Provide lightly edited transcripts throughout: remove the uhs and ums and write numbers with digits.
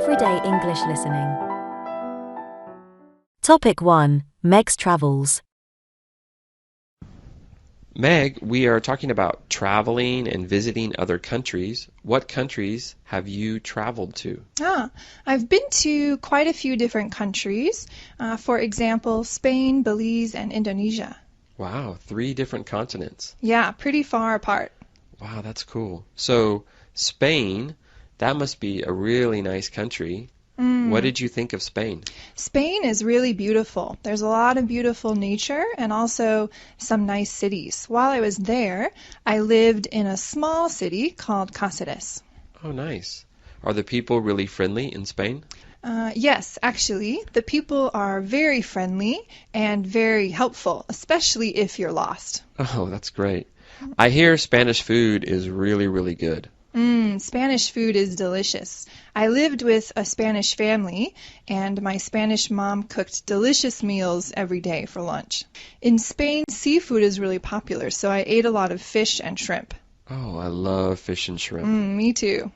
Everyday English listening. Topic 1. Meg's travels. Meg, we are talking about traveling and visiting other countries. What countries have you traveled to? I've been to quite a few different countries. For example, Spain, Belize, and Indonesia. Wow, 3 different continents. Yeah, pretty far apart. Wow, that's cool. So, Spain, that must be a really nice country. What did you think of Spain? Spain is really beautiful. There's a lot of beautiful nature and also some nice cities. While I was there, I lived in a small city called Cáceres. Oh, nice. Are the people really friendly in Spain? Yes, actually, the people are very friendly and very helpful, especially if you're lost. Oh, that's great. I hear Spanish food is really, really good. Spanish food is delicious. I lived with a Spanish family, and my Spanish mom cooked delicious meals every day for lunch. In Spain, seafood is really popular, so I ate a lot of fish and shrimp. Oh, I love fish and shrimp. Me too.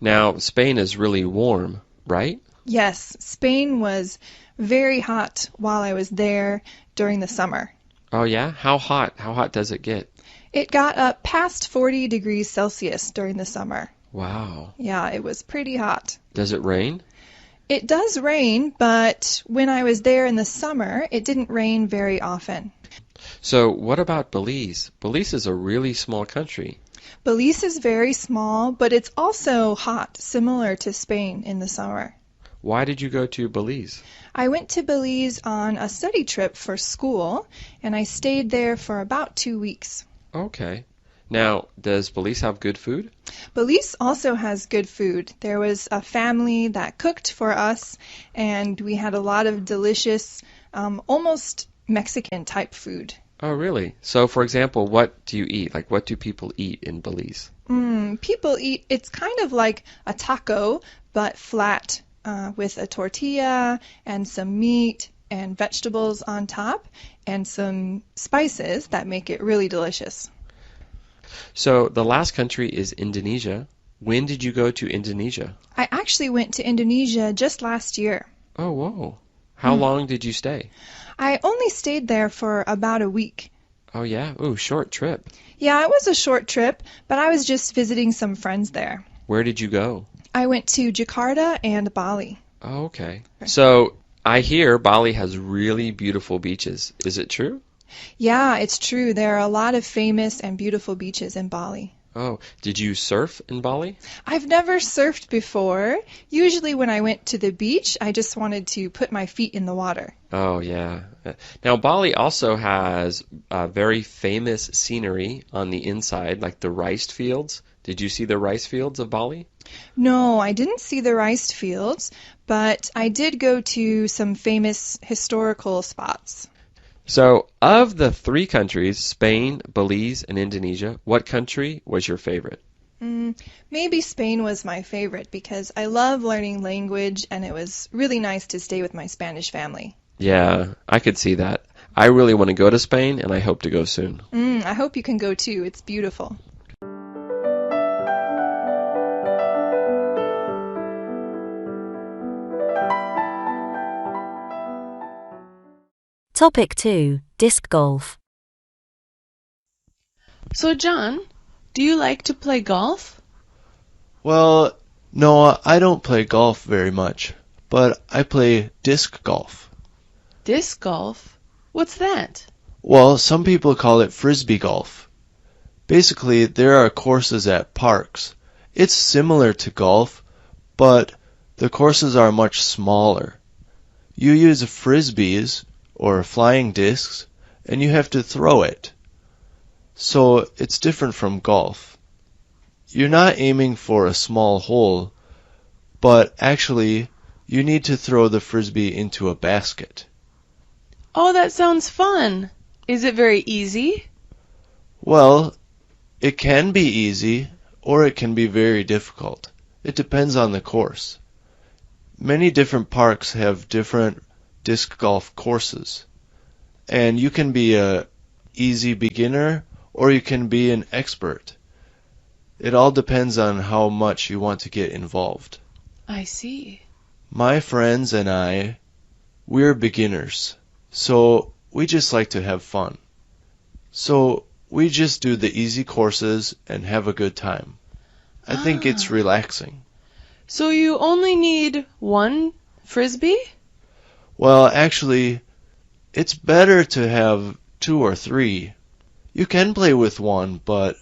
Now, Spain is really warm, right? Yes, Spain was very hot while I was there during the summer. Oh, yeah? How hot? How hot does it get? It got up past 40 degrees Celsius during the summer. Wow. Yeah, it was pretty hot. Does it rain? It does rain, but when I was there in the summer, it didn't rain very often. So what about Belize? Belize is a really small country. Belize is very small, but it's also hot, similar to Spain in the summer. Why did you go to Belize? I went to Belize on a study trip for school, and I stayed there for about 2 weeks. Okay. Now, does Belize have good food? Belize also has good food. There was a family that cooked for us, and we had a lot of delicious, almost Mexican-type food. Oh, really? So, for example, what do you eat? Like, what do people eat in Belize? People eat, it's kind of like a taco, but flat, with a tortilla and some meat and vegetables on top and some spices that make it really delicious. So, the last country is Indonesia. When did you go to Indonesia? I actually went to Indonesia just last year. Oh, whoa. How long did you stay? I only stayed there for about a week. Oh, yeah? Ooh, short trip. Yeah, it was a short trip, but I was just visiting some friends there. Where did you go? I went to Jakarta and Bali. Oh, okay. So, I hear Bali has really beautiful beaches. Is it true? Yeah, it's true. There are a lot of famous and beautiful beaches in Bali. Oh, did you surf in Bali? I've never surfed before. Usually when I went to the beach, I just wanted to put my feet in the water. Oh, yeah. Now, Bali also has very famous scenery on the inside, like the rice fields. Did you see the rice fields of Bali? No, I didn't see the rice fields, but I did go to some famous historical spots. So, of the 3 countries, Spain, Belize, and Indonesia, what country was your favorite? Maybe Spain was my favorite because I love learning language and it was really nice to stay with my Spanish family. Yeah, I could see that. I really want to go to Spain, and I hope to go soon. I hope you can go too. It's beautiful. Topic 2. Disc golf. So, John, do you like to play golf? Well, no, I don't play golf very much, but I play disc golf. Disc golf? What's that? Well, some people call it frisbee golf. Basically, there are courses at parks. It's similar to golf, but the courses are much smaller. You use frisbees, or flying discs, and you have to throw it. So it's different from golf. You're not aiming for a small hole, but actually you need to throw the frisbee into a basket. Oh, that sounds fun. Is it very easy? Well, it can be easy, or it can be very difficult. It depends on the course. Many different parks have different disc golf courses, and you can be a easy beginner or you can be an expert. It all depends on how much you want to get involved. I see. My friends and I, we're beginners, so we just like to have fun. So we just do the easy courses and have a good time. I think it's relaxing. So you only need one frisbee? Well, actually, it's better to have 2 or 3. You can play with one, but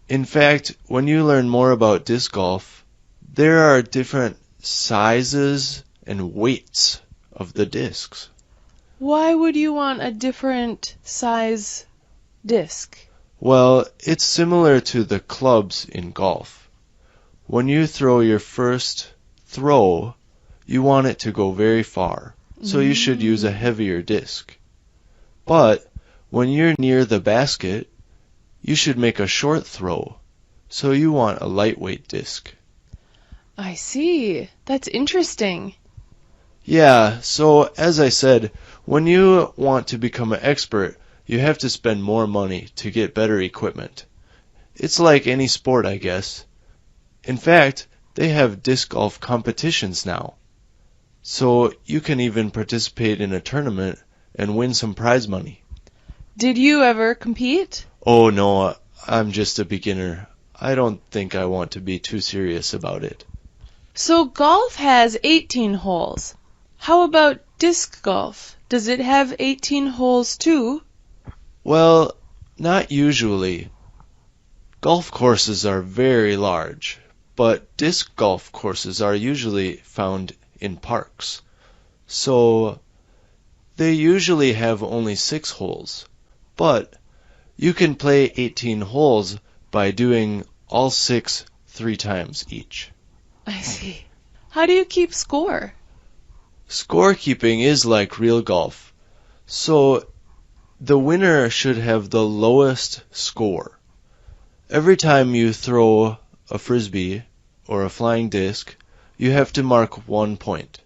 in fact, when you learn more about disc golf, there are different sizes and weights of the discs. Why would you want a different size disc? Well, it's similar to the clubs in golf. When you throw your first throw, you want it to go very far, so you should use a heavier disc. But when you're near the basket, you should make a short throw, so you want a lightweight disc. I see. That's interesting. Yeah, so as I said, when you want to become an expert, you have to spend more money to get better equipment. It's like any sport, I guess. In fact, they have disc golf competitions now. So you can even participate in a tournament and win some prize money. Did you ever compete? Oh no, I'm just a beginner. I don't think I want to be too serious about it. So golf has 18 holes. How about disc golf? Does it have 18 holes too? Well, not usually. Golf courses are very large, but disc golf courses are usually found in parks. So they usually have only 6 holes, but you can play 18 holes by doing all 6 3 times each. I see. How do you keep score? Scorekeeping is like real golf. So the winner should have the lowest score. Every time you throw a frisbee or a flying disc, you have to mark 1 point.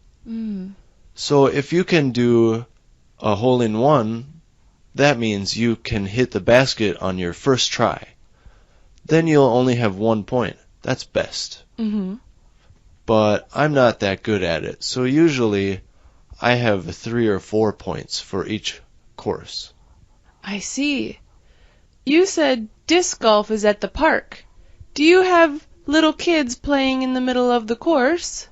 So if you can do a hole-in-one, that means you can hit the basket on your first try. Then you'll only have 1 point. That's best. But I'm not that good at it, so usually I have 3 or 4 points for each course. I see. You said disc golf is at the park. Do you have little kids playing in the middle of the course?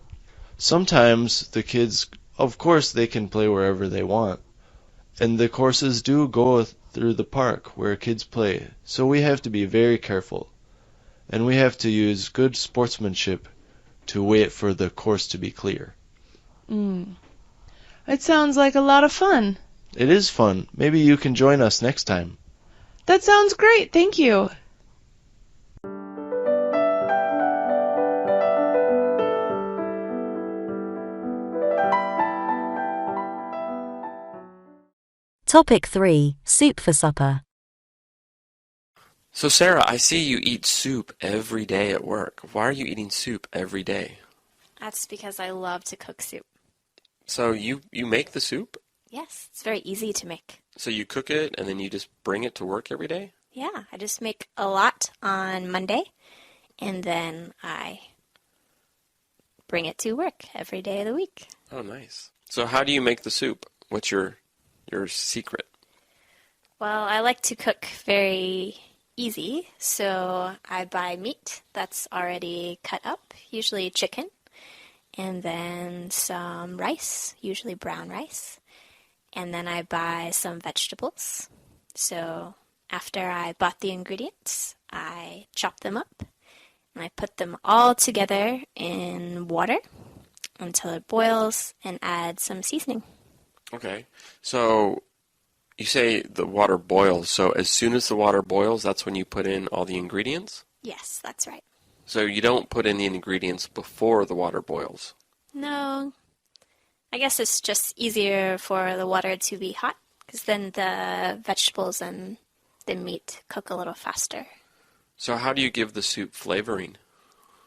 Sometimes the kids, of course, they can play wherever they want. And the courses do go through the park where kids play, so we have to be very careful. And we have to use good sportsmanship to wait for the course to be clear. It sounds like a lot of fun. It is fun. Maybe you can join us next time. That sounds great. Thank you. Topic 3. Soup for supper. So Sarah, I see you eat soup every day at work. Why are you eating soup every day? That's because I love to cook soup. So you make the soup? Yes, it's very easy to make. So you cook it and then you just bring it to work every day? Yeah, I just make a lot on Monday, and then I bring it to work every day of the week. Oh, nice. So how do you make the soup? What's your secret? Well, I like to cook very easy, so I buy meat that's already cut up, usually chicken, and then some rice, usually brown rice, and then I buy some vegetables. So after I bought the ingredients, I chop them up, and I put them all together in water until it boils and add some seasoning. Okay. So you say the water boils, so as soon as the water boils, that's when you put in all the ingredients? Yes, that's right. So you don't put in the ingredients before the water boils? No, I guess it's just easier for the water to be hot, because then the vegetables and the meat cook a little faster. So how do you give the soup flavoring?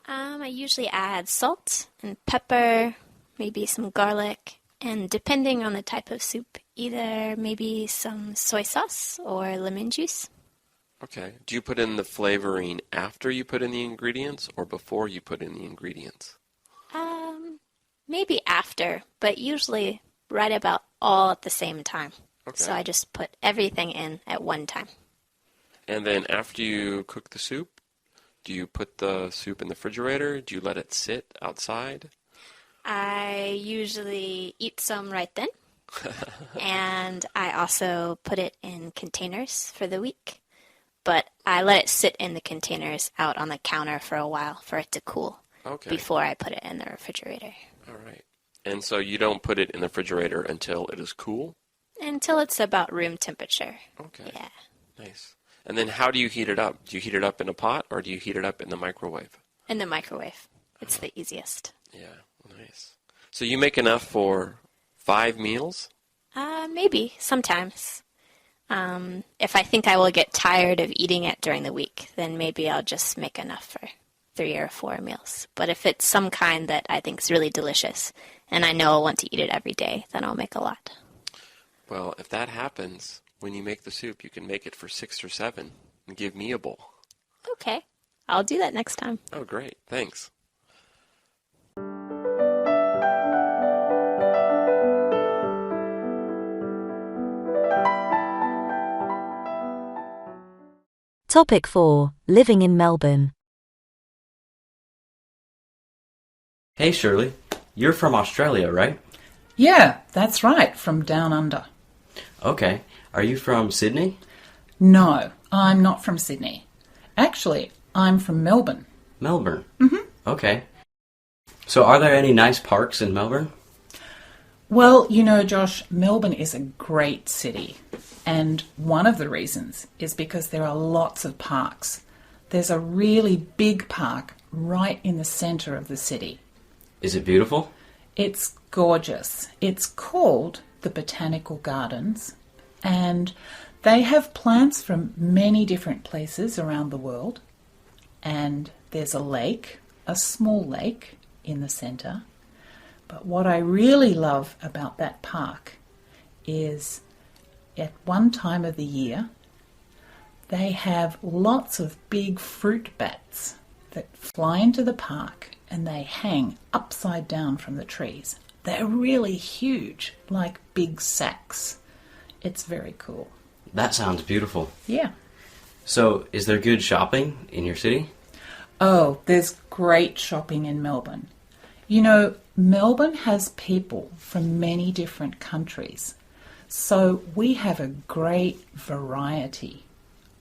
I usually add salt and pepper, maybe some garlic, and depending on the type of soup, either maybe some soy sauce or lemon juice. Okay. Do you put in the flavoring after you put in the ingredients or before you put in the ingredients? Maybe after, but usually right about all at the same time. Okay. So I just put everything in at one time. And then after you cook the soup, do you put the soup in the refrigerator? Do you let it sit outside? I usually eat some right then. And I also put it in containers for the week. But I let it sit in the containers out on the counter for a while for it to cool before I put it in the refrigerator. All right. And so you don't put it in the refrigerator until it is cool? Until it's about room temperature. Okay. Yeah. Nice. And then how do you heat it up? Do you heat it up in a pot or do you heat it up in the microwave? In the microwave. It's the easiest. Yeah, nice. So you make enough for 5 meals? Maybe, sometimes. If I think I will get tired of eating it during the week, then maybe I'll just make enough for 3 or 4 meals. But if it's some kind that I think is really delicious and I know I'll want to eat it every day, then I'll make a lot. Well, if that happens, when you make the soup, you can make it for 6 or 7 and give me a bowl. Okay, I'll do that next time. Oh, great. Thanks. Topic 4. Living in Melbourne. Hey Shirley, you're from Australia, right? Yeah, that's right, from down under. Okay. Are you from Sydney? No, I'm not from Sydney. Actually, I'm from Melbourne. Melbourne? Mm-hmm. Okay. So are there any nice parks in Melbourne? Well, you know, Josh, Melbourne is a great city. And one of the reasons is because there are lots of parks. There's a really big park right in the centre of the city. Is it beautiful? It's gorgeous. It's called the Botanical Gardens, and they have plants from many different places around the world. And there's a lake, a small lake, in the centre. But what I really love about that park is at one time of the year, they have lots of big fruit bats that fly into the park and they hang upside down from the trees. They're really huge, like big sacks. It's very cool. That sounds beautiful. Yeah. So, is there good shopping in your city? Oh, there's great shopping in Melbourne. You know, Melbourne has people from many different countries. So we have a great variety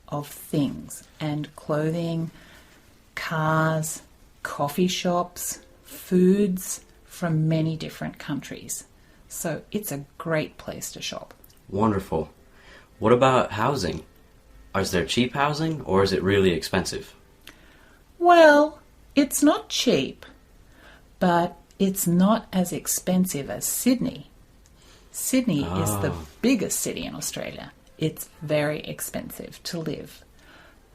of things and clothing, cars, coffee shops, foods from many different countries. So it's a great place to shop. Wonderful. What about housing? Is there cheap housing or is it really expensive? Well, it's not cheap, but it's not as expensive as Sydney. Sydney is the biggest city in Australia. It's very expensive to live.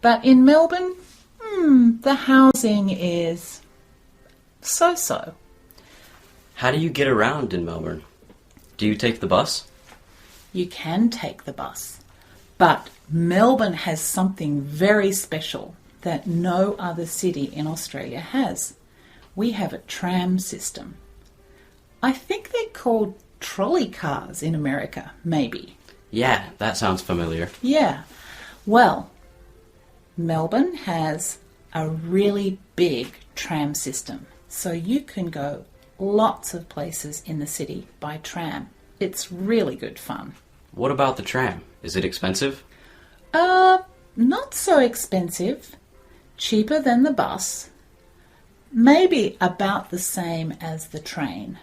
But in Melbourne, the housing is so-so. How do you get around in Melbourne? Do you take the bus? You can take the bus, but Melbourne has something very special that no other city in Australia has. We have a tram system. I think they're called trolley cars in America, maybe. Yeah, that sounds familiar. Yeah. Well, Melbourne has a really big tram system, so you can go lots of places in the city by tram. It's really good fun. What about the tram? Is it expensive? Not so expensive. Cheaper than the bus. Maybe about the same as the train.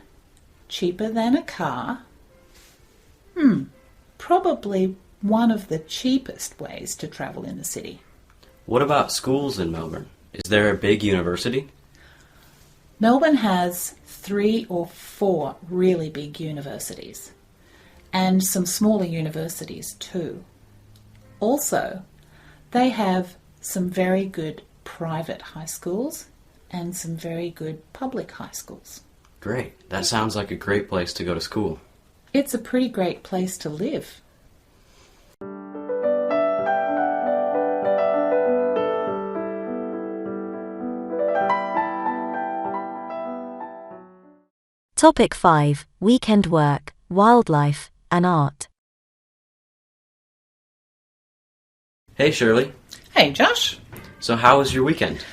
Cheaper than a car. Probably one of the cheapest ways to travel in the city. What about schools in Melbourne? Is there a big university? Melbourne has 3 or 4 really big universities, and some smaller universities too. Also, they have some very good private high schools and some very good public high schools. Great. That sounds like a great place to go to school. It's a pretty great place to live. Topic 5. Weekend work, wildlife, and art. Hey, Shirley. Hey, Josh. So how was your weekend?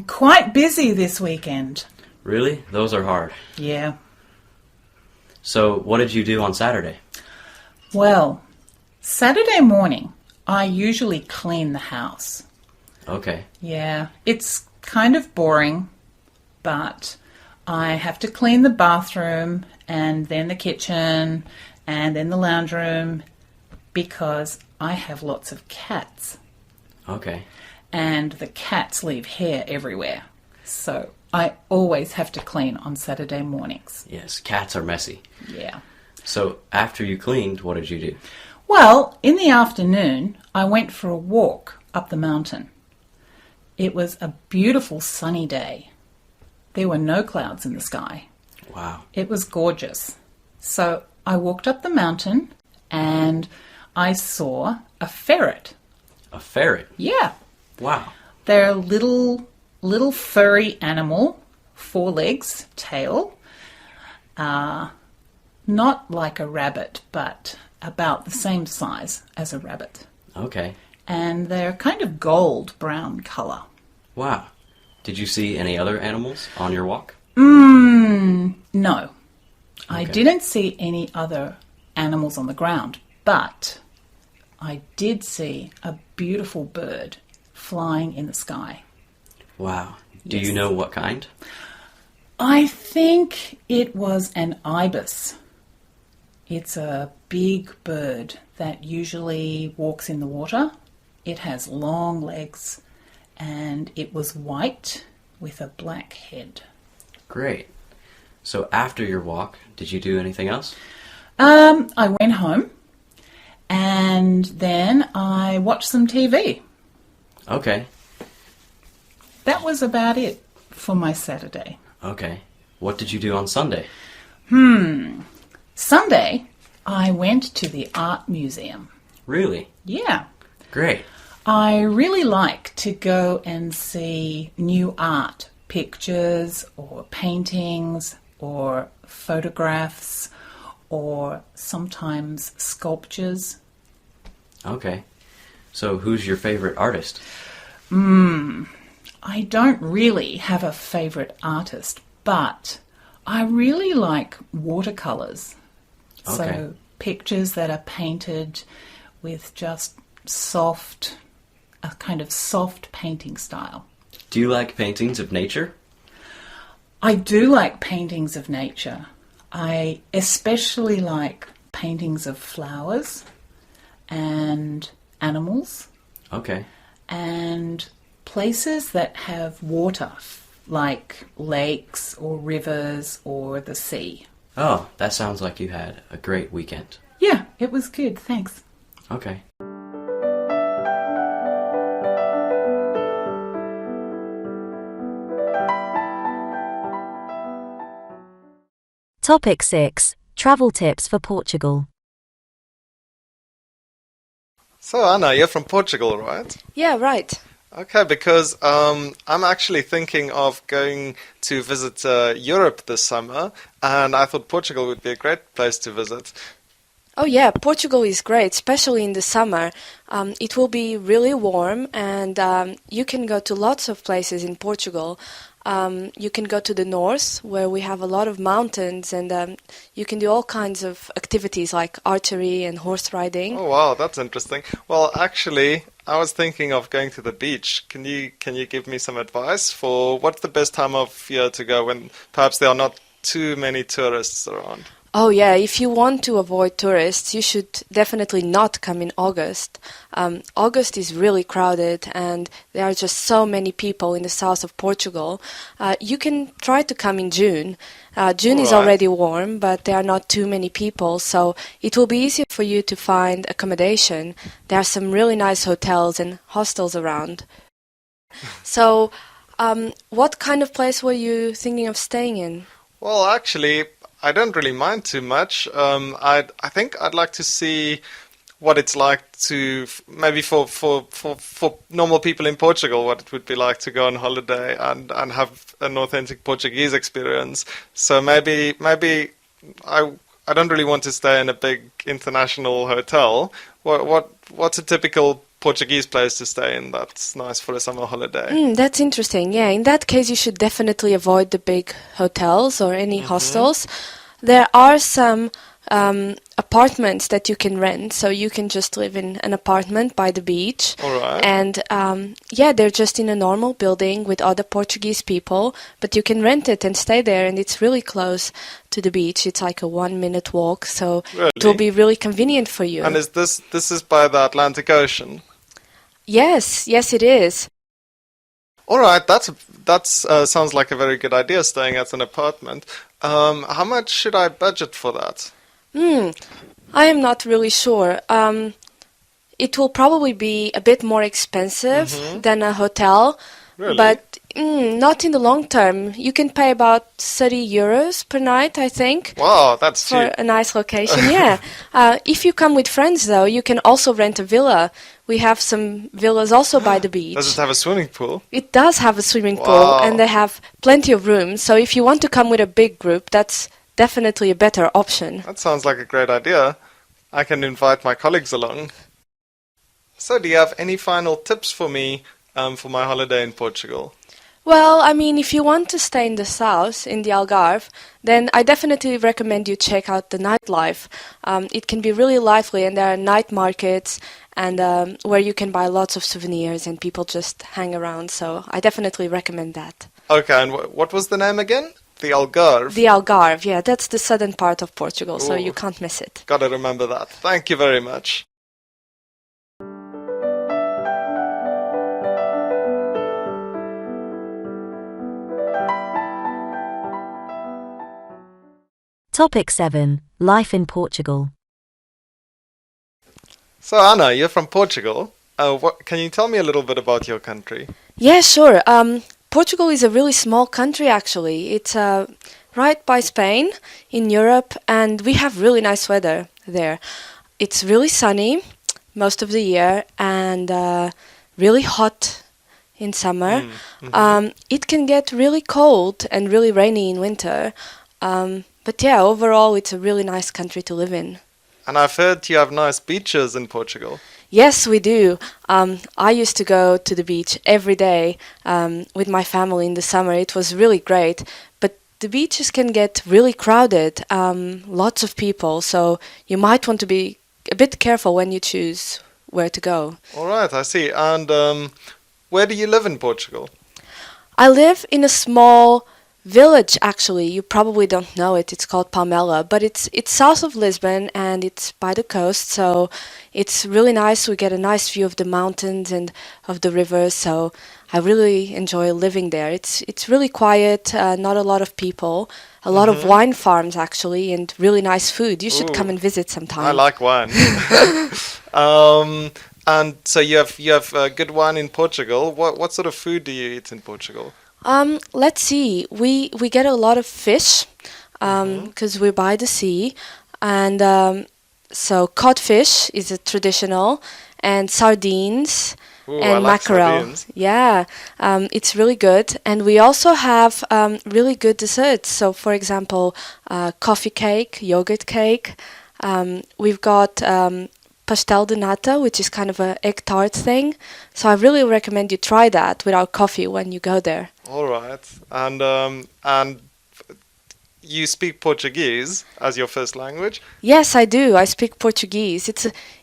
Quite busy this weekend. Really? Those are hard. Yeah. So what did you do on Saturday? Well, Saturday morning, I usually clean the house. Okay. Yeah, it's kind of boring, but I have to clean the bathroom and then the kitchen and then the lounge room because I have lots of cats. Okay. And the cats leave hair everywhere. So I always have to clean on Saturday mornings. Yes, cats are messy. Yeah. So after you cleaned, what did you do? Well, in the afternoon, I went for a walk up the mountain. It was a beautiful sunny day. There were no clouds in the sky. Wow. It was gorgeous. So I walked up the mountain and I saw a ferret. A ferret? Yeah. Wow. They're a little furry animal, 4 legs, tail. Not like a rabbit, but about the same size as a rabbit. Okay. And they're kind of gold-brown colour. Wow. Did you see any other animals on your walk? No. I Okay. didn't see any other animals on the ground, but I did see a beautiful bird flying in the sky. Wow. Do Yes. you know what kind? I think it was an ibis. It's a big bird that usually walks in the water. It has long legs and it was white with a black head. Great. So after your walk, did you do anything else? I went home and then I watched some TV. Okay. That was about it for my Saturday. Okay. What did you do on Sunday? Sunday, I went to the art museum. Really? Yeah. Great. I really like to go and see new art, pictures or paintings or photographs or sometimes sculptures. Okay. So who's your favorite artist? I don't really have a favourite artist, but I really like watercolours. Okay. So pictures that are painted with just a kind of soft painting style. Do you like paintings of nature? I do like paintings of nature. I especially like paintings of flowers and animals Okay. and places that have water, like lakes or rivers or the sea. Oh, that sounds like you had a great weekend. Yeah, it was good, thanks. Okay. Topic 6. Travel tips for Portugal. So, Anna, you're from Portugal, right? Yeah, right. Okay, because I'm actually thinking of going to visit Europe this summer, and I thought Portugal would be a great place to visit. Oh yeah, Portugal is great, especially in the summer. It will be really warm and you can go to lots of places in Portugal. You can go to the north where we have a lot of mountains and you can do all kinds of activities like archery and horse riding. Oh wow, that's interesting. Well, actually, I was thinking of going to the beach. Can you give me some advice for what's the best time of year to go when perhaps there are not too many tourists around? Oh yeah, if you want to avoid tourists, you should definitely not come in August. August is really crowded and there are just so many people in the south of Portugal. You can try to come in June. June is Right. already warm, but there are not too many people, so it will be easier for you to find accommodation. There are some really nice hotels and hostels around. So, what kind of place were you thinking of staying in? Well, actually, I don't really mind too much. I think I'd like to see what it's like to maybe for normal people in Portugal, what it would be like to go on holiday and have an authentic Portuguese experience. So maybe I don't really want to stay in a big international hotel. What's a typical Portuguese place to stay in that's nice for a summer holiday? That's interesting. Yeah, in that case, you should definitely avoid the big hotels or any hostels. There are some apartments that you can rent, so you can just live in an apartment by the beach. All right. And they're just in a normal building with other Portuguese people, but you can rent it and stay there, and it's really close to the beach. It's like a 1-minute walk, so it will be really convenient for you. And is this is by the Atlantic Ocean? Yes, it is. All right, that sounds like a very good idea, staying at an apartment. How much should I budget for that? I am not really sure. It will probably be a bit more expensive than a hotel, but not in the long term. You can pay about 30 euros per night, I think. Wow, that's cheap. For a nice location, yeah. If you come with friends, though, you can also rent a villa. We have some villas also by the beach. Does it have a swimming pool? It does have a swimming pool, and they have plenty of rooms. So if you want to come with a big group, that's definitely a better option. That sounds like a great idea. I can invite my colleagues along. So do you have any final tips for me for my holiday in Portugal? Well, I mean, if you want to stay in the south, in the Algarve, then I definitely recommend you check out the nightlife. It can be really lively, and there are night markets and where you can buy lots of souvenirs and people just hang around. So I definitely recommend that. Okay, and what was the name again? The Algarve? The Algarve, yeah, that's the southern part of Portugal, so you can't miss it. Gotta remember that. Thank you very much. Topic 7. Life in Portugal. So Anna, you're from Portugal. Can you tell me a little bit about your country? Yeah, sure. Portugal is a really small country, actually. It's right by Spain in Europe, and we have really nice weather there. It's really sunny most of the year and really hot in summer. It can get really cold and really rainy in winter. But yeah, overall, it's a really nice country to live in. And I've heard you have nice beaches in Portugal. Yes, we do. I used to go to the beach every day with my family in the summer. It was really great. But the beaches can get really crowded, lots of people. So you might want to be a bit careful when you choose where to go. All right, I see. And where do you live in Portugal? I live in a small village, actually. You probably don't know it. It's called Palmela, but it's south of Lisbon and it's by the coast, so it's really nice. We get a nice view of the mountains and of the rivers, so I really enjoy living there. It's really quiet, not a lot of people, a lot of wine farms actually, and really nice food. You should come and visit sometime. I like wine. And so you have good wine in Portugal. What sort of food do you eat in Portugal? Let's see. We get a lot of fish because we're by the sea, and so codfish is a traditional, and sardines. Ooh, and I like mackerel. Sardines. Yeah, it's really good. And we also have really good desserts. So, for example, coffee cake, yogurt cake. We've got pastel de nata, which is kind of an egg tart thing. So I really recommend you try that with our coffee when you go there. All right. And you speak Portuguese as your first language? Yes, I do. I speak Portuguese.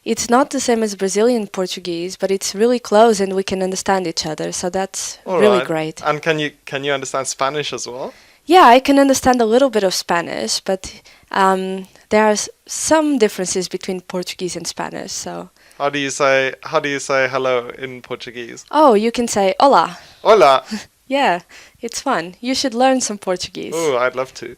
It's not the same as Brazilian Portuguese, but it's really close and we can understand each other. So that's really great. And can you understand Spanish as well? Yeah, I can understand a little bit of Spanish, but there are some differences between Portuguese and Spanish. So how do you say hello in Portuguese? Oh, you can say hola. Hola. Yeah, it's fun. You should learn some Portuguese. Oh, I'd love to.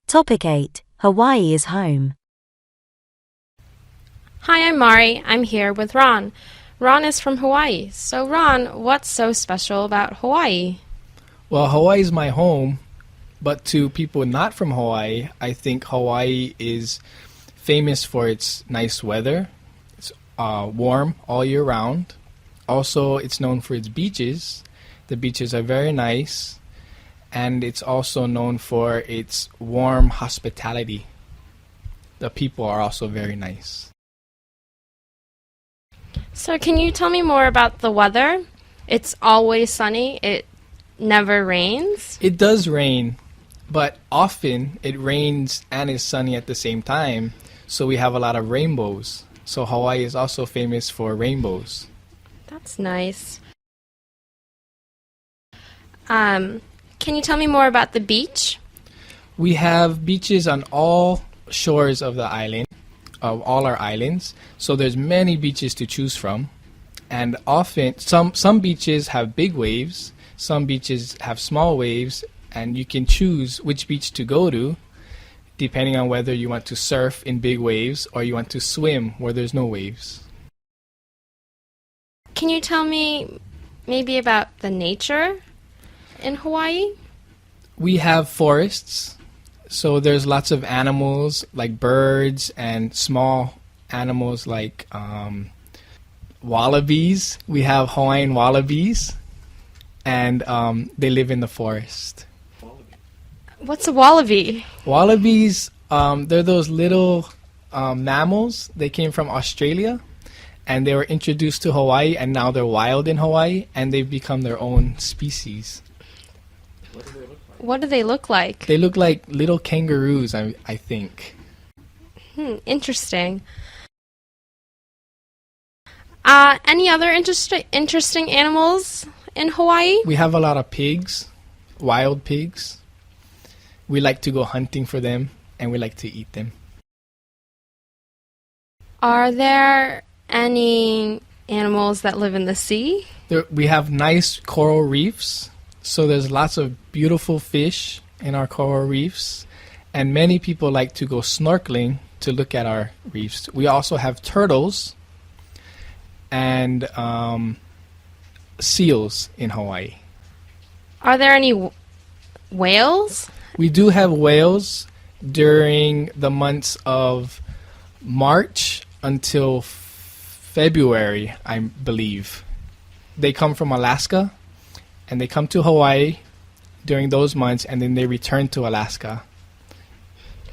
Topic 8. Hawaii is home. Hi, I'm Mari. I'm here with Ron. Ron is from Hawaii. So Ron, what's so special about Hawaii? Well, Hawaii is my home, but to people not from Hawaii, I think Hawaii is famous for its nice weather. It's warm all year round. Also, it's known for its beaches. The beaches are very nice. And it's also known for its warm hospitality. The people are also very nice. So can you tell me more about the weather? It's always sunny. It never rains. It does rain, but often it rains and is sunny at the same time. So we have a lot of rainbows. So Hawaii is also famous for rainbows. That's nice. Can you tell me more about the beach? We have beaches on all shores of the island, of all our islands. So there's many beaches to choose from. And often, some beaches have big waves, some beaches have small waves, and you can choose which beach to go to, depending on whether you want to surf in big waves or you want to swim where there's no waves. Can you tell me maybe about the nature in Hawaii? We have forests, so there's lots of animals like birds and small animals like wallabies. We have Hawaiian wallabies, and they live in the forest. What's a wallaby? Wallabies, they're those little mammals. They came from Australia, and they were introduced to Hawaii, and now they're wild in Hawaii, and they've become their own species. What do they look like? They look like little kangaroos, I think. Interesting. Any other interesting animals in Hawaii? We have a lot of pigs, wild pigs. We like to go hunting for them, and we like to eat them. Are there any animals that live in the sea? We have nice coral reefs. So there's lots of beautiful fish in our coral reefs, and many people like to go snorkeling to look at our reefs. We also have turtles and seals in Hawaii. Are there any whales? We do have whales during the months of March until February, I believe. They come from Alaska. And they come to Hawaii during those months, and then they return to Alaska.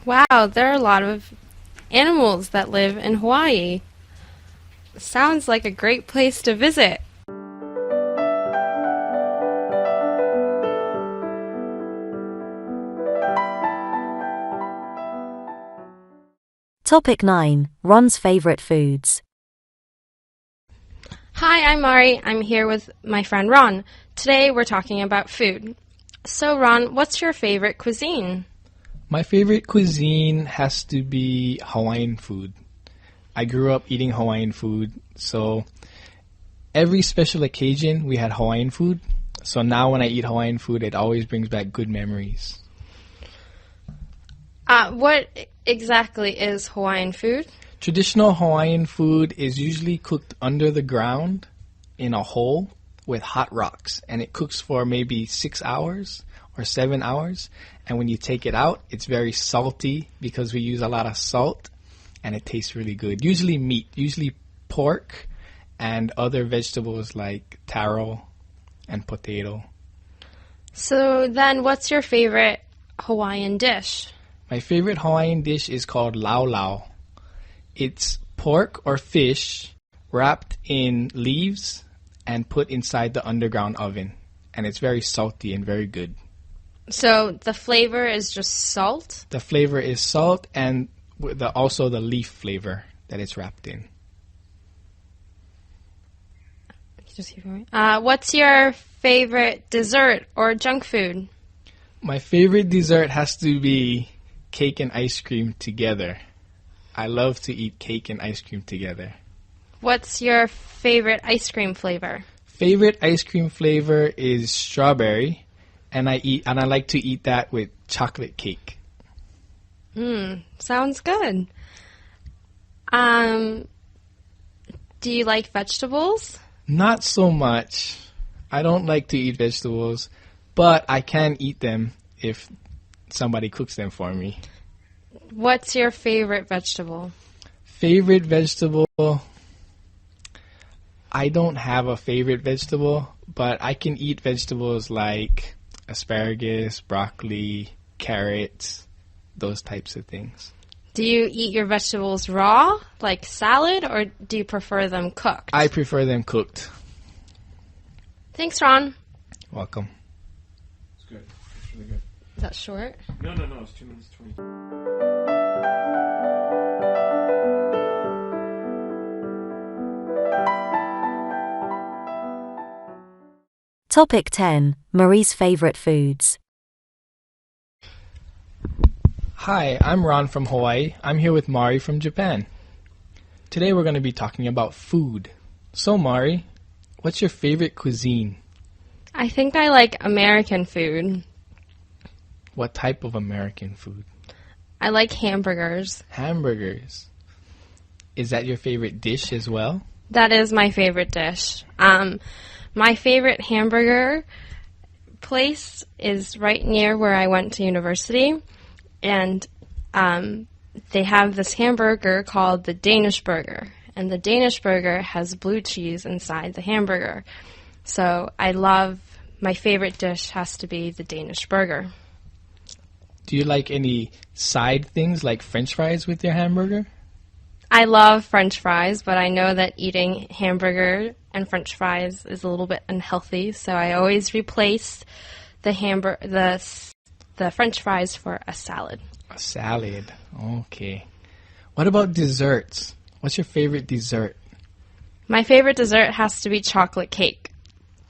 Wow, there are a lot of animals that live in Hawaii. Sounds like a great place to visit. Topic 9. Ron's favorite foods. Hi, I'm Mari. I'm here with my friend Ron. Today we're talking about food. So Ron, what's your favorite cuisine? My favorite cuisine has to be Hawaiian food. I grew up eating Hawaiian food, so every special occasion we had Hawaiian food. So now when I eat Hawaiian food, it always brings back good memories. What exactly is Hawaiian food? Traditional Hawaiian food is usually cooked under the ground in a hole with hot rocks, and it cooks for maybe 6 hours or 7 hours, and when you take it out, it's very salty because we use a lot of salt, and it tastes really good. Usually meat, usually pork and other vegetables like taro and potato. So then what's your favorite Hawaiian dish? My favorite Hawaiian dish is called lau lau. It's pork or fish wrapped in leaves and put inside the underground oven. And it's very salty and very good. So the flavor is just salt? The flavor is salt and also the leaf flavor that it's wrapped in. What's your favorite dessert or junk food? My favorite dessert has to be cake and ice cream together. I love to eat cake and ice cream together. What's your favorite ice cream flavor? Favorite ice cream flavor is strawberry, and I like to eat that with chocolate cake. Sounds good. Do Do you like vegetables? Not so much. I don't like to eat vegetables, but I can eat them if somebody cooks them for me. What's your favorite vegetable? Favorite vegetable? I don't have a favorite vegetable, but I can eat vegetables like asparagus, broccoli, carrots, those types of things. Do you eat your vegetables raw, like salad, or do you prefer them cooked? I prefer them cooked. Thanks, Ron. Welcome. It's good. It's really good. Is that short? No, it's 2 minutes 20. Topic 10. Marie's favorite foods. Hi, I'm Ron from Hawaii. I'm here with Mari from Japan. Today we're going to be talking about food. So Mari, what's your favorite cuisine? I think I like American food. What type of American food? I like hamburgers. Hamburgers. Is that your favorite dish as well? That is my favorite dish. My favorite hamburger place is right near where I went to university, and they have this hamburger called the Danish burger, and the Danish burger has blue cheese inside the hamburger. So my favorite dish has to be the Danish burger. Do you like any side things like French fries with your hamburger? I love French fries, but I know that eating hamburger and French fries is a little bit unhealthy, so I always replace the French fries for a salad. A salad. Okay. What about desserts? What's your favorite dessert? My favorite dessert has to be chocolate cake.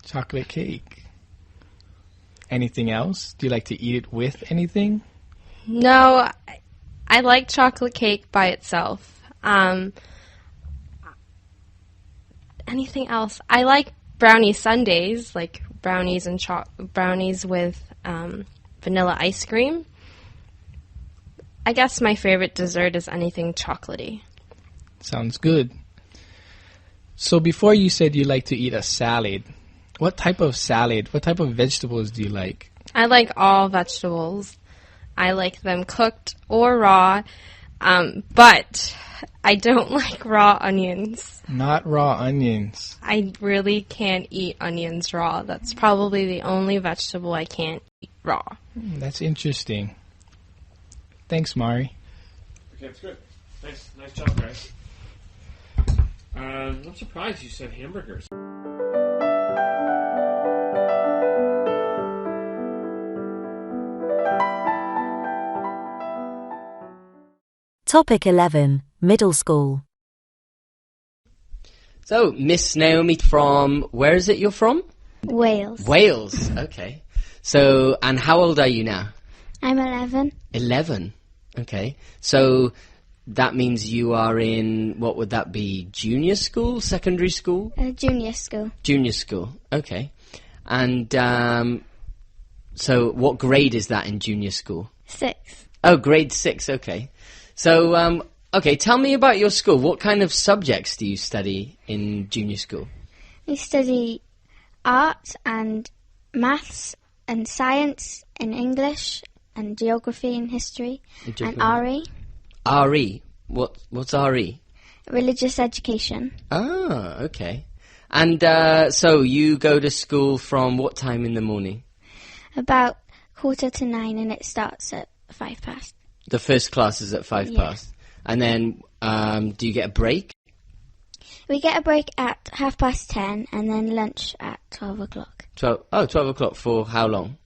Chocolate cake. Anything else? Do you like to eat it with anything? No, I like chocolate cake by itself. Anything else? I like brownie sundaes, like brownies with vanilla ice cream. I guess my favorite dessert is anything chocolatey. Sounds good. So before you said you like to eat a salad. What type of salad? What type of vegetables do you like? I like all vegetables. I like them cooked or raw, but I don't like raw onions. Not raw onions. I really can't eat onions raw. That's probably the only vegetable I can't eat raw. That's interesting. Thanks, Mari. Okay, that's good. Nice job, guys. I'm surprised you said hamburgers. Topic 11. Middle school. So, Miss Naomi from, where is it you're from? Wales. Wales, okay. So, and how old are you now? I'm 11. 11, okay. So, that means you are in, what would that be, junior school, secondary school? Junior school. Junior school, okay. And, so what grade is that in junior school? 6. Oh, grade 6, okay. So, okay, tell me about your school. What kind of subjects do you study in junior school? We study art and maths and science and English and geography and history and RE. RE? What's RE? Religious education. Ah, okay. And so you go to school from what time in the morning? About 9:15, and it starts at past. The first class is at 5 past. And then do you get a break? We get a break at 10:30 and then lunch at 12 o'clock. 12 o'clock for how long?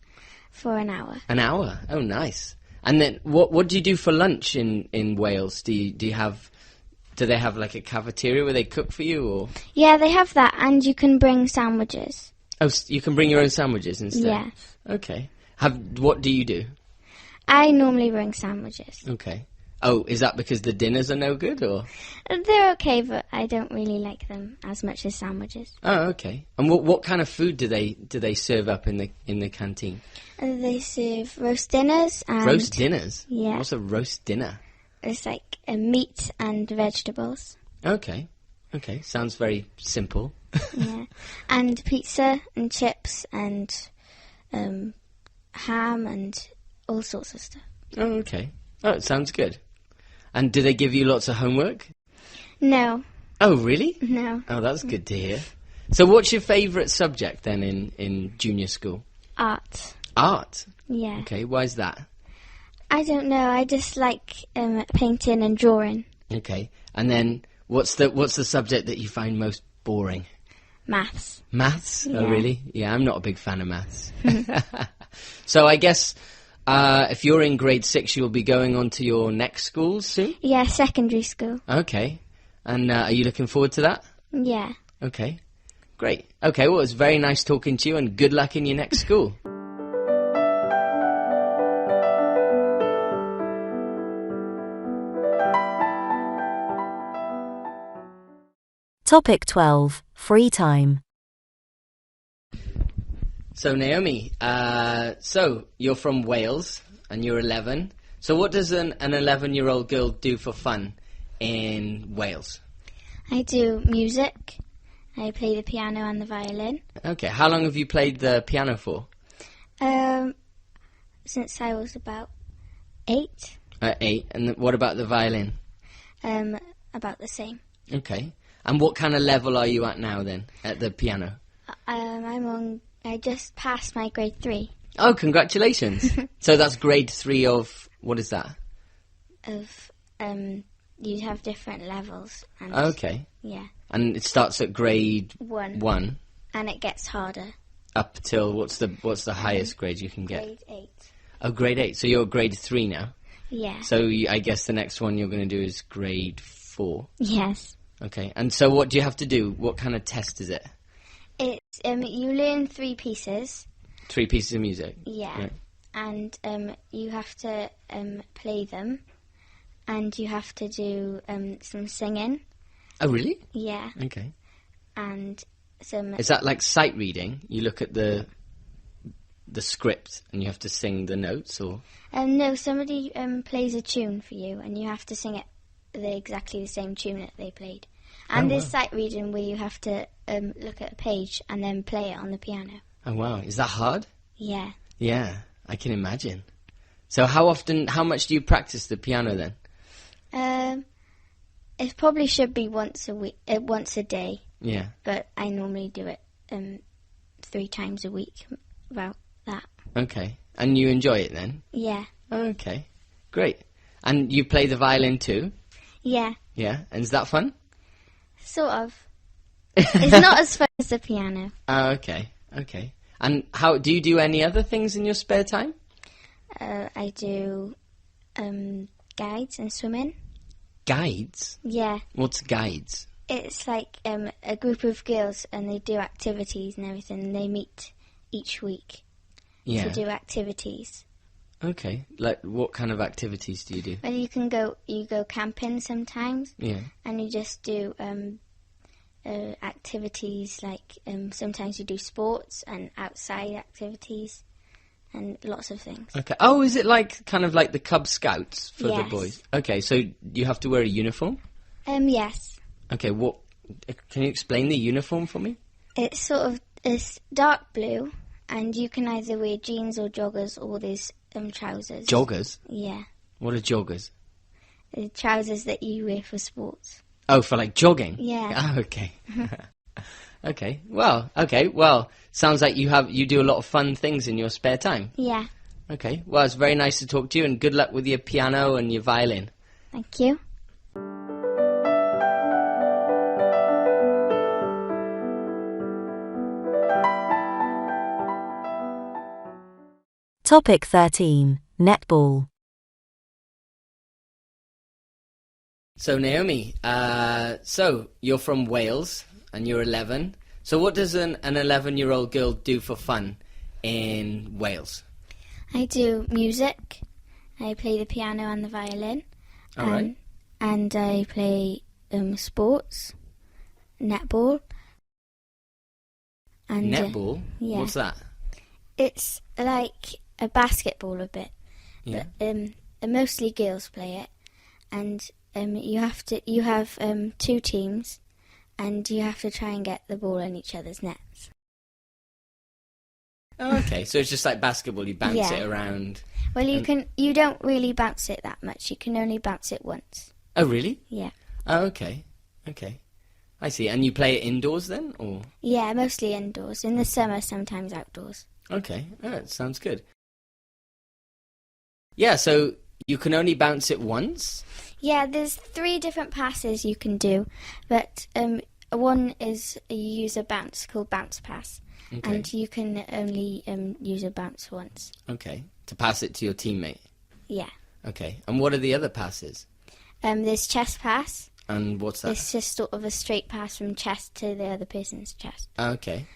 For an hour. An hour? Oh, nice. And then what do you do for lunch in Wales? Do they have like a cafeteria where they cook for you, or? Yeah, they have that, and you can bring sandwiches. Oh, you can bring your own sandwiches instead? Yes. Okay. What do you do? I normally bring sandwiches. Okay. Oh, is that because the dinners are no good, or? They're okay, but I don't really like them as much as sandwiches. Oh, okay. And what kind of food do they serve up in the canteen? They serve roast dinners and... Roast dinners? Yeah. What's a roast dinner? It's like meat and vegetables. Okay. Okay, sounds very simple. Yeah, and pizza and chips and ham and all sorts of stuff. Oh, okay. Oh, it sounds good. And do they give you lots of homework? No. Oh, really? No. Oh, that's good to hear. So what's your favourite subject then in junior school? Art. Art? Yeah. Okay, why is that? I don't know. I just like painting and drawing. Okay, and then what's the subject that you find most boring? Maths. Maths? Yeah. Oh, really? Yeah, I'm not a big fan of maths. So I guess if you're in grade 6, you'll be going on to your next school soon? Yeah, secondary school. Okay. And are you looking forward to that? Yeah. Okay. Great. Okay, well, it's very nice talking to you, and good luck in your next school. Topic 12. Free time. So, Naomi, so you're from Wales, and you're 11. So what does an 11-year-old girl do for fun in Wales? I do music. I play the piano and the violin. Okay, how long have you played the piano for? Since I was about 8. 8, and what about the violin? About the same. Okay, and what kind of level are you at now then, at the piano? I just passed my grade 3. Oh, congratulations. So that's grade 3 of, what is that? You have different levels. And Okay. Yeah. And it starts at grade 1. And it gets harder. Up till, what's the highest grade you can get? Grade 8. Oh, grade 8. So you're grade 3 now? Yeah. So I guess the next one you're going to do is grade 4? Yes. Okay. And so what do you have to do? What kind of test is it? It's you learn 3 pieces. 3 pieces of music? Yeah. Right. And you have to play them. And you have to do some singing. Oh, really? Yeah. Okay. And some... Is that like sight reading? You look at the script and you have to sing the notes, or...? No, somebody plays a tune for you and you have to sing it exactly the same tune that they played. And there's sight reading where you have to look at a page and then play it on the piano. Oh, wow. Is that hard? Yeah. Yeah, I can imagine. So how much do you practice the piano then? It probably should be once a day. Yeah. But I normally do it 3 times a week, about that. Okay. And you enjoy it then? Yeah. Okay. Great. And you play the violin too? Yeah. Yeah. And is that fun? Sort of. It's not as fun as the piano. Oh, okay. Okay. And how do you do any other things in your spare time? I do guides and swimming. Guides? Yeah. What's guides? It's like a group of girls and they do activities and everything. And they meet each week to do activities. Okay. Like what kind of activities do you do? Well, you go camping sometimes. Yeah. And you just do activities like sometimes you do sports and outside activities and lots of things. Okay. Oh, is it like kind of like the Cub Scouts for the Yes. boys? Okay, so you have to wear a uniform? Yes. Okay, can you explain the uniform for me? It's dark blue and you can either wear jeans or joggers or these trousers. Joggers? Yeah. What are joggers? The trousers that you wear for sports. Oh, for like jogging? Yeah. Oh, okay. Okay. Well, sounds like you do a lot of fun things in your spare time. Yeah. Okay. Well, it's very nice to talk to you, and good luck with your piano and your violin. Thank you. Topic 13. Netball. So, Naomi, so you're from Wales and you're 11. So what does an 11-year-old girl do for fun in Wales? I do music. I play the piano and the violin. All right. And I play sports, netball. And, netball? Yeah. What's that? It's like a basketball a bit. Yeah. But, mostly girls play it. And you have 2 teams, and you have to try and get the ball in each other's nets. Oh, okay, so it's just like basketball, you bounce Yeah. it around. Well, you don't really bounce it that much. You can only bounce it once. Oh, really? Yeah. Oh, okay. I see. And you play it indoors then, or? Yeah, mostly indoors. In the summer, sometimes outdoors. Okay, that sounds good. Yeah, so you can only bounce it once? Yeah, there's 3 different passes you can do, but one is you use a bounce called bounce pass, Okay. and you can only use a bounce once. Okay, to pass it to your teammate. Yeah. Okay, and what are the other passes? There's chest pass. And what's that? It's just sort of a straight pass from chest to the other person's chest. Okay,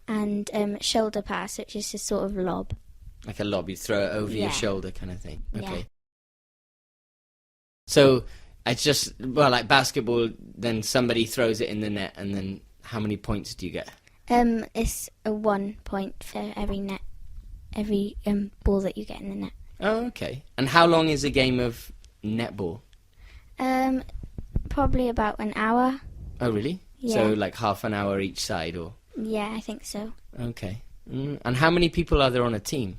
And shoulder pass, which is just sort of lob. like a lob, you throw it over your Yeah. shoulder kind of thing. Okay. Yeah. So it's just, well, like basketball, then somebody throws it in the net, and then how many points do you get? It's a 1 point for every net, every ball that you get in the net. Oh, okay. And how long is a game of netball? Probably about an hour. Oh, really? Yeah. So like half an hour each side, or? Yeah, I think so. Okay. And how many people are there on a team?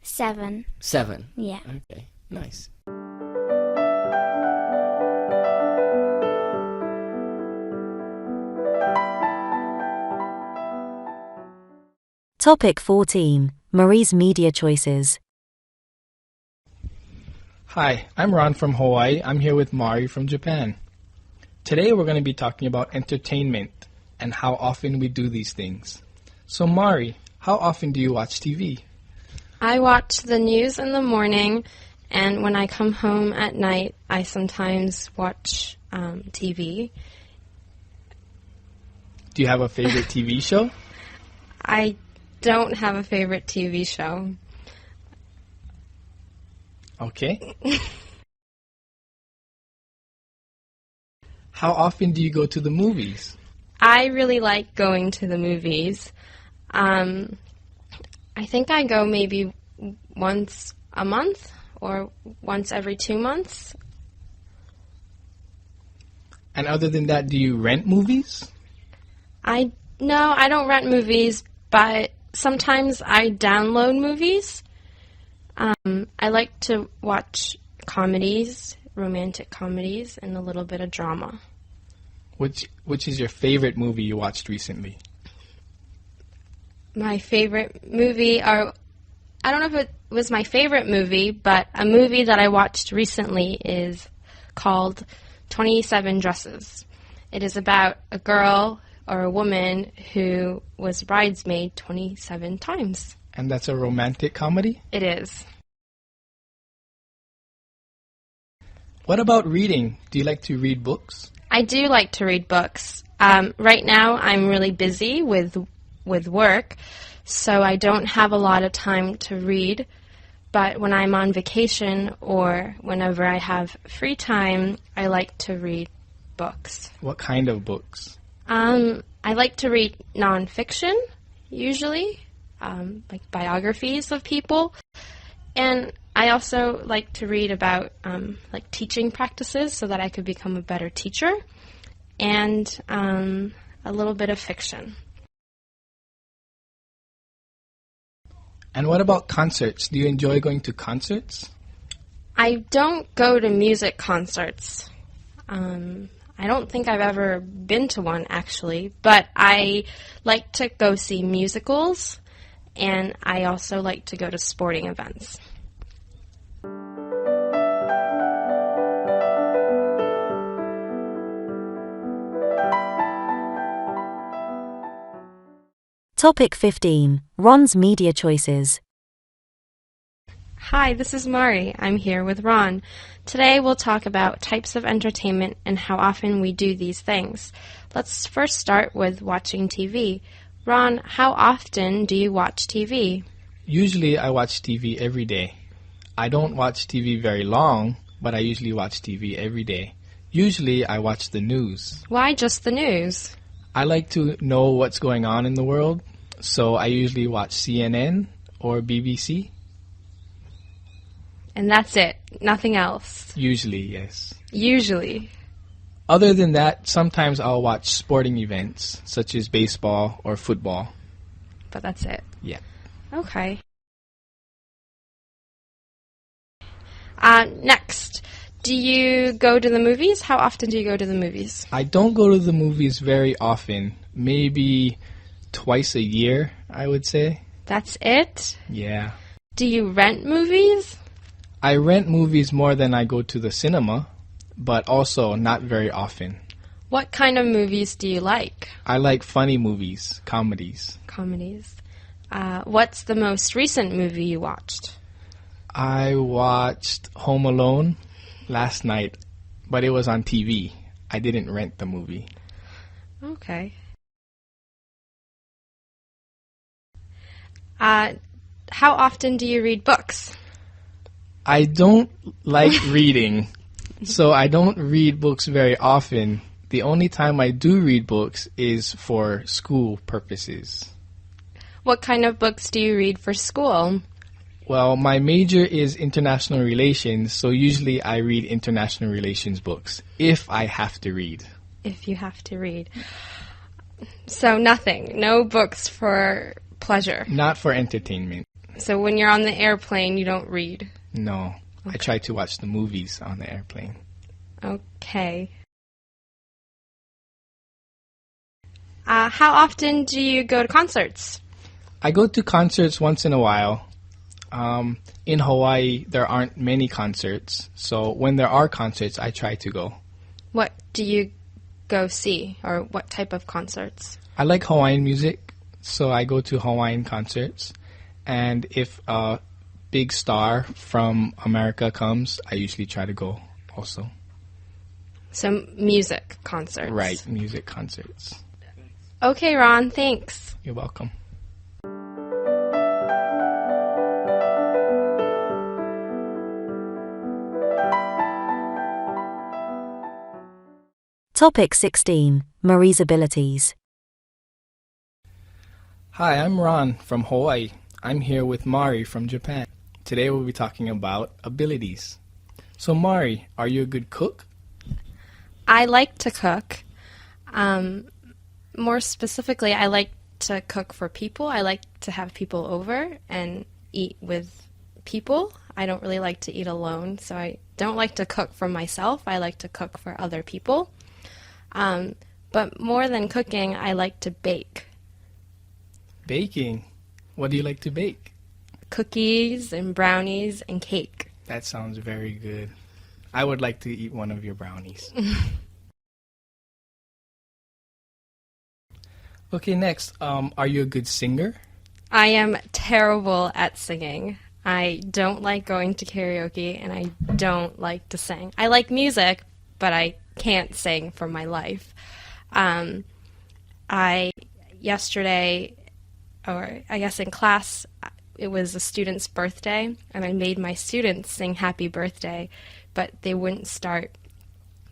7. 7? Yeah. Okay, nice. Topic 14. Marie's media choices. Hi, I'm Ron from Hawaii. I'm here with Mari from Japan. Today we're going to be talking about entertainment and how often we do these things. So Mari, how often do you watch TV? I watch the news in the morning, and when I come home at night, I sometimes watch TV. Do you have a favorite TV show? I don't have a favorite TV show. Okay. How often do you go to the movies? I really like going to the movies. I think I go maybe once a month or once every 2 months. And other than that, do you rent movies? No, I don't rent movies, but sometimes I download movies. I like to watch comedies, romantic comedies, and a little bit of drama. Which is your favorite movie you watched recently? My favorite movie, I don't know if it was my favorite movie, but a movie that I watched recently is called 27 Dresses. It is about a girl or a woman who was bridesmaid 27 times. And that's a romantic comedy? It is. What about reading? Do you like to read books? I do like to read books. Right now I'm really busy with work, so I don't have a lot of time to read. But when I'm on vacation or whenever I have free time, I like to read books. What kind of books? I like to read nonfiction, usually, like biographies of people. And I also like to read about like teaching practices so that I could become a better teacher, and a little bit of fiction. And what about concerts? Do you enjoy going to concerts? I don't go to music concerts. I don't think I've ever been to one, actually, but I like to go see musicals, and I also like to go to sporting events. Topic 15. Ron's media choices. Hi, this is Mari. I'm here with Ron. Today we'll talk about types of entertainment and how often we do these things. Let's first start with watching TV. Ron, how often do you watch TV? Usually I watch TV every day. I don't watch TV very long, but I usually watch TV every day. Usually I watch the news. Why just the news? I like to know what's going on in the world, so I usually watch CNN or BBC. And that's it? Nothing else? Usually, yes. Usually. Other than that, sometimes I'll watch sporting events such as baseball or football. But that's it. Yeah. Okay. Next, do you go to the movies? How often do you go to the movies? I don't go to the movies very often. Maybe twice a year, I would say. That's it? Yeah. Do you rent movies? I rent movies more than I go to the cinema, but also not very often. What kind of movies do you like? I like funny movies, comedies. Comedies. What's the most recent movie you watched? I watched Home Alone last night, but it was on TV. I didn't rent the movie. Okay. How often do you read books? I don't like reading, so I don't read books very often. The only time I do read books is for school purposes. What kind of books do you read for school? Well, my major is international relations, so usually I read international relations books, if I have to read. If you have to read. So nothing, no books for pleasure? Not for entertainment. So when you're on the airplane, you don't read? No, okay. I try to watch the movies on the airplane. Okay. How often do you go to concerts? I go to concerts once in a while. In Hawaii, there aren't many concerts, so when there are concerts, I try to go. What do you go see, or what type of concerts? I like Hawaiian music, so I go to Hawaiian concerts. And if a big star from America comes, I usually try to go also. So music concerts. Right, music concerts. Okay, Ron, thanks. You're welcome. Topic 16. Marie's abilities. Hi, I'm Ron from Hawaii. I'm here with Mari from Japan. Today we'll be talking about abilities. So Mari, are you a good cook? I like to cook. More specifically, I like to cook for people. I like to have people over and eat with people. I don't really like to eat alone, so I don't like to cook for myself. I like to cook for other people. But more than cooking, I like to bake. Baking? What do you like to bake? Cookies and brownies and cake. That sounds very good. I would like to eat one of your brownies. Okay, next, are you a good singer? I am terrible at singing. I don't like going to karaoke, and I don't like to sing. I like music, but I can't sing for my life. Yesterday, or I guess in class, it was a student's birthday, and I made my students sing happy birthday, but they wouldn't start.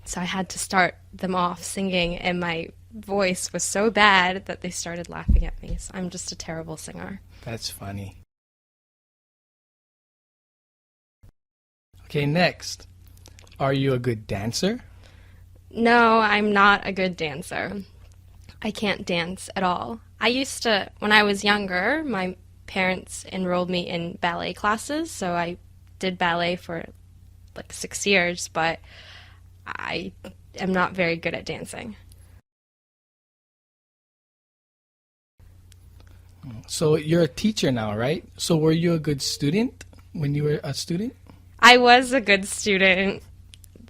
So I had to start them off singing, and my voice was so bad that they started laughing at me. So I'm just a terrible singer. That's funny. Okay, next. Are you a good dancer? No, I'm not a good dancer. I can't dance at all. I used to, when I was younger, my parents enrolled me in ballet classes, so I did ballet for like 6 years, but I am not very good at dancing. So you're a teacher now, right? So were you a good student when you were a student? I was a good student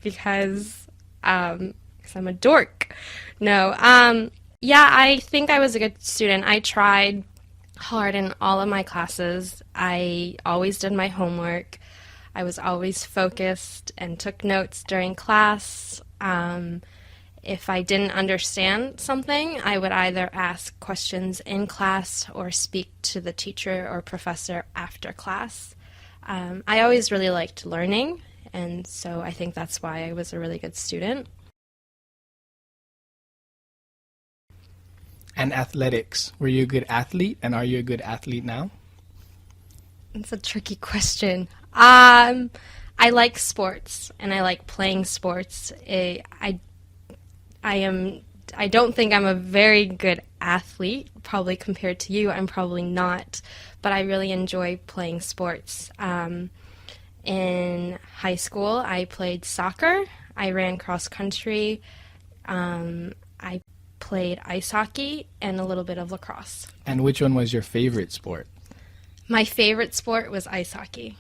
because I'm a dork. No, yeah, I think I was a good student. I tried hard in all of my classes. I always did my homework. I was always focused and took notes during class. If I didn't understand something, I would either ask questions in class or speak to the teacher or professor after class. I always really liked learning, and so I think that's why I was a really good student. And athletics. Were you a good athlete, and are you a good athlete now? It's a tricky question. I like sports, and I like playing sports. I I don't think I'm a very good athlete, probably compared to you. I'm probably not, but I really enjoy playing sports. In high school, I played soccer. I ran cross country. I played ice hockey and a little bit of lacrosse. And which one was your favorite sport? My favorite sport was ice hockey.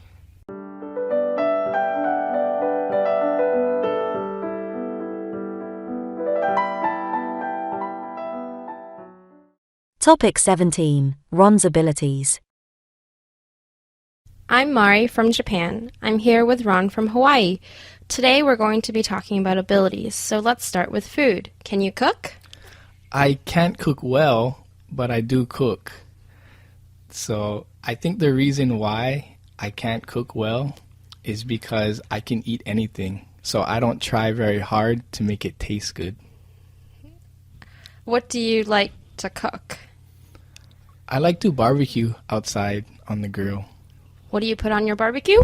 Topic 17. Ron's abilities. I'm Mari from Japan. I'm here with Ron from Hawaii. Today we're going to be talking about abilities, so let's start with food. Can you cook? I can't cook well, but I do cook. So I think the reason why I can't cook well is because I can eat anything. So I don't try very hard to make it taste good. What do you like to cook? I like to barbecue outside on the grill. What do you put on your barbecue?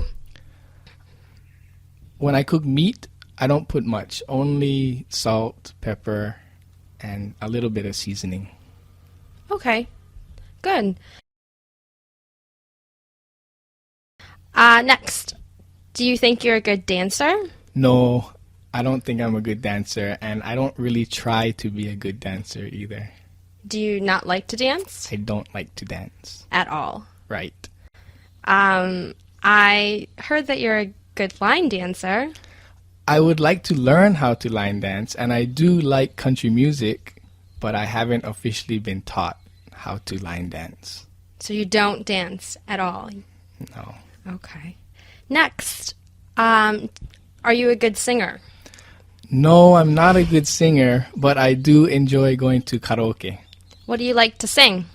When I cook meat, I don't put much, only salt, pepper, and a little bit of seasoning. Okay, good. Next, do you think you're a good dancer? No, I don't think I'm a good dancer, and I don't really try to be a good dancer either. Do you not like to dance? I don't like to dance. At all? Right. I heard that you're a good line dancer. I would like to learn how to line dance, and I do like country music, but I haven't officially been taught how to line dance. So you don't dance at all? No. Okay. Next, are you a good singer? No, I'm not a good singer, but I do enjoy going to karaoke. What do you like to sing?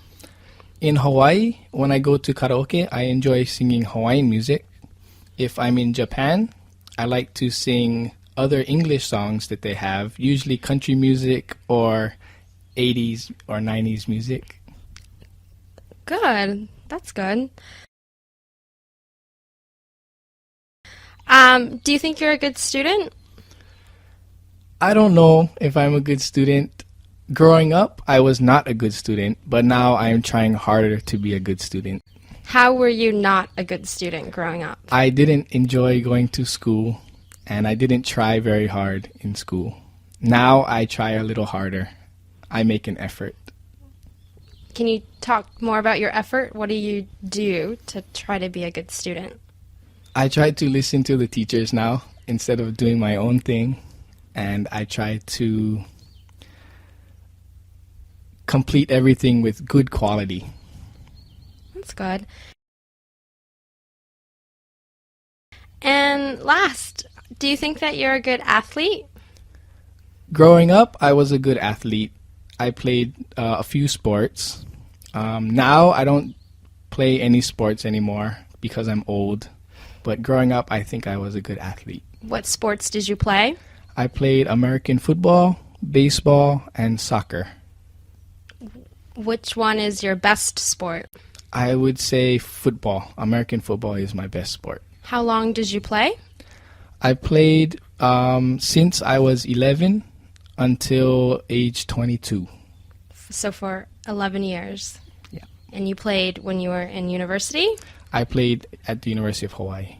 In Hawaii, when I go to karaoke, I enjoy singing Hawaiian music. If I'm in Japan, I like to sing other English songs that they have, usually country music or 80s or 90s music. Good. That's good. Do you think you're a good student? I don't know if I'm a good student. Growing up, I was not a good student, but now I am trying harder to be a good student. How were you not a good student growing up? I didn't enjoy going to school, and I didn't try very hard in school. Now I try a little harder. I make an effort. Can you talk more about your effort? What do you do to try to be a good student? I try to listen to the teachers now instead of doing my own thing, and I try to complete everything with good quality. That's good. And last, do you think that you're a good athlete? Growing up, I was a good athlete. I played a few sports. Now I don't play any sports anymore because I'm old. But growing up, I think I was a good athlete. What sports did you play? I played American football, baseball, and soccer. Which one is your best sport? I would say football. American football is my best sport. How long did you play? I played since I was 11 until age 22. So for 11 years. Yeah. And you played when you were in university? I played at the University of Hawaii.